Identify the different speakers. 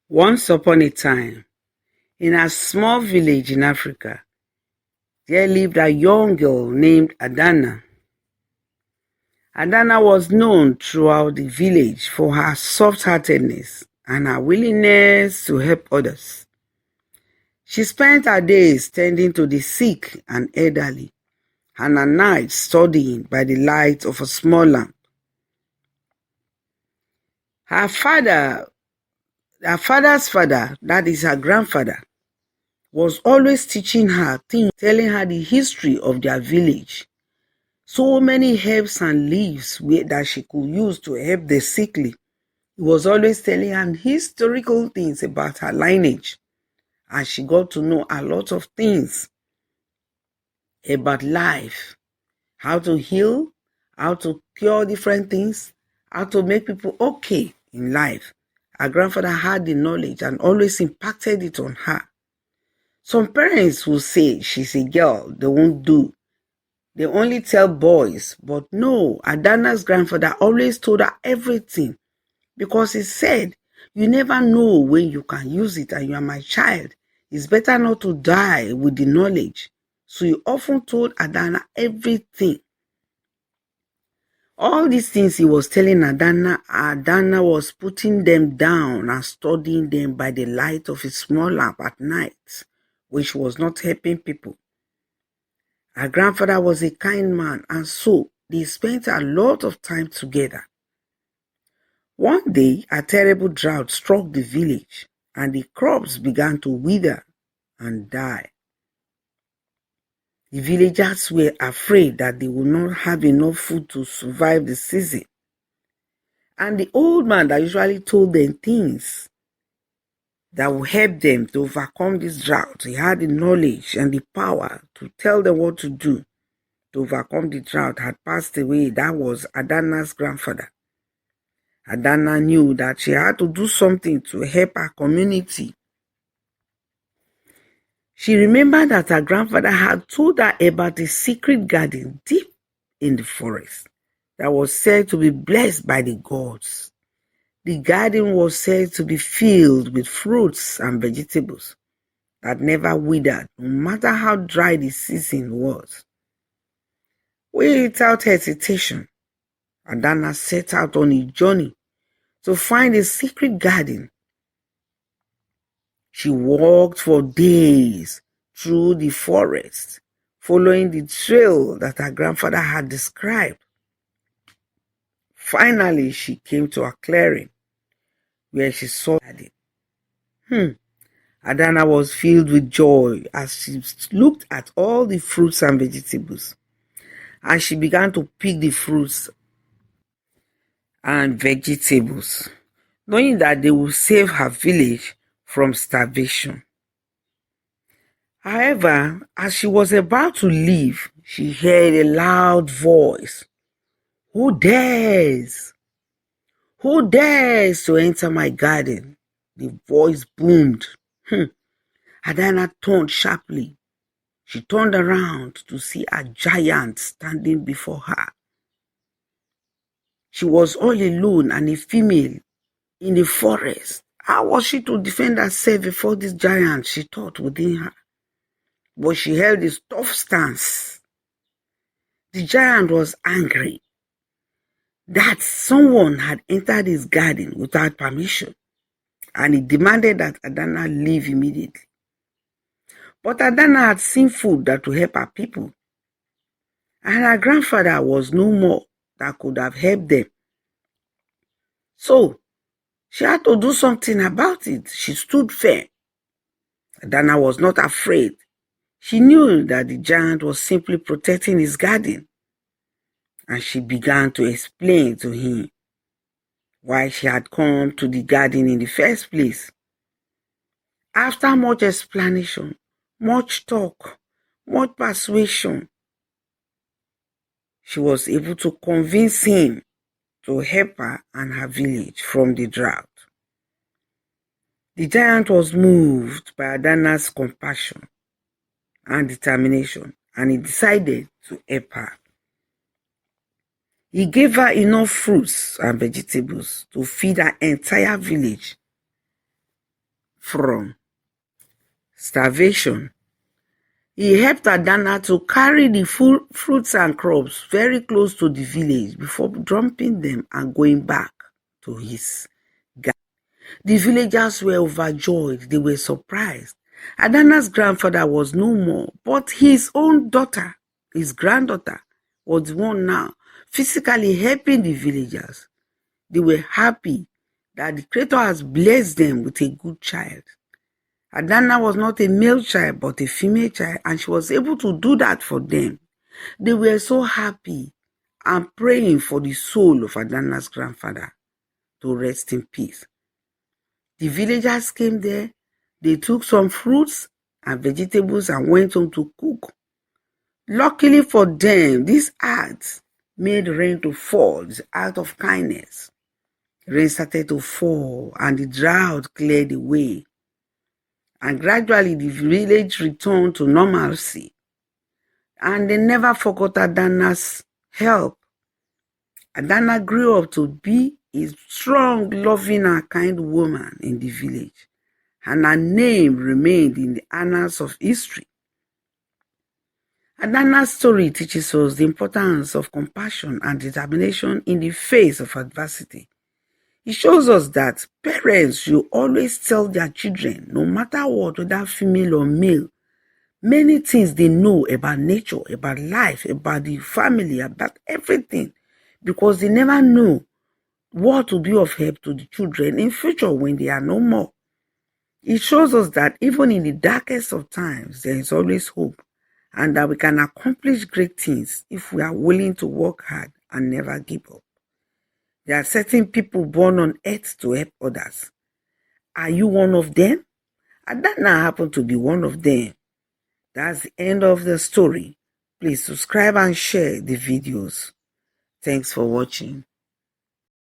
Speaker 1: Once upon a time, in a small village in Africa, there lived a young girl named Adanna. Adanna was known throughout the village for her soft-heartedness and her willingness to help others. She spent her days tending to the sick and elderly, and her nights studying by the light of a small lamp. Her father, her father's father, that is her grandfather, was always teaching her things, telling her the history of their village. So many herbs and leaves that she could use to help the sickly. He was always telling her historical things about her lineage. And she got to know a lot of things about life, how to heal, how to cure different things, how to make people okay in life. Her grandfather had the knowledge and always impacted it on her. Some parents will say she's a girl, they won't do. They only tell boys, but no, Adanna's grandfather always told her everything because he said, you never know when you can use it and you are my child. It's better not to die with the knowledge. So he often told Adanna everything. All these things he was telling Adanna was putting them down and studying them by the light of a small lamp at night, which was not helping people. Her grandfather was a kind man, and so they spent a lot of time together. One day, a terrible drought struck the village, and the crops began to wither and die. The villagers were afraid that they would not have enough food to survive the season. And the old man that usually told them things that would help them to overcome this drought, he had the knowledge and the power to tell them what to do to overcome the drought, had passed away. That was Adanna's grandfather. Adanna knew that she had to do something to help her community. She remembered that her grandfather had told her about a secret garden deep in the forest that was said to be blessed by the gods. The garden was said to be filled with fruits and vegetables that never withered, no matter how dry the season was. Without hesitation, Adanna set out on a journey to find a secret garden. She walked for days through the forest, following the trail that her grandfather had described. Finally, she came to a clearing where she saw a garden. Adanna was filled with joy as she looked at all the fruits and vegetables. And she began to pick the fruits and vegetables, knowing that they would save her village from starvation. However, as she was about to leave, she heard a loud voice. Who dares? Who dares to enter my garden? The voice boomed. Adanna turned sharply. She turned around to see a giant standing before her. She was all alone and a female in the forest. How was she to defend herself before this giant, she thought within her. But she held a tough stance. The giant was angry that someone had entered his garden without permission, and he demanded that Adanna leave immediately. But Adanna had seen food that would help her people, and her grandfather was no more that could have helped them. So she had to do something about it. She stood firm. Adanna was not afraid. She knew that the giant was simply protecting his garden, and she began to explain to him why she had come to the garden in the first place. After much explanation, much talk, much persuasion, she was able to convince him to help her and her village from the drought. The giant was moved by Adanna's compassion and determination, and he decided to help her. He gave her enough fruits and vegetables to feed her entire village. from starvation. He helped Adanna to carry the fruits and crops very close to the village before dumping them and going back to his garden. The villagers were overjoyed. They were surprised. Adanna's grandfather was no more, but his own daughter, his granddaughter, was the one now physically helping the villagers. They were happy that the Creator has blessed them with a good child. Adanna was not a male child, but a female child, and she was able to do that for them. They were so happy and praying for the soul of Adanna's grandfather to rest in peace. The villagers came there. They took some fruits and vegetables and went home to cook. Luckily for them, this act made rain to fall. It's an act of kindness. Rain started to fall and the drought cleared away. And gradually the village returned to normalcy. And they never forgot Adanna's help. Adanna grew up to be a strong, loving, and kind woman in the village. And her name remained in the annals of history. Adanna's story teaches us the importance of compassion and determination in the face of adversity. It shows us that parents should always tell their children, no matter what, whether female or male, many things they know about nature, about life, about the family, about everything, because they never know what will be of help to the children in future when they are no more. It shows us that even in the darkest of times, there is always hope, and that we can accomplish great things if we are willing to work hard and never give up. There are certain people born on earth to help others. Are you one of them? Adanna happened to be one of them. That's the end of the story. Please subscribe and share the videos. Thanks for watching.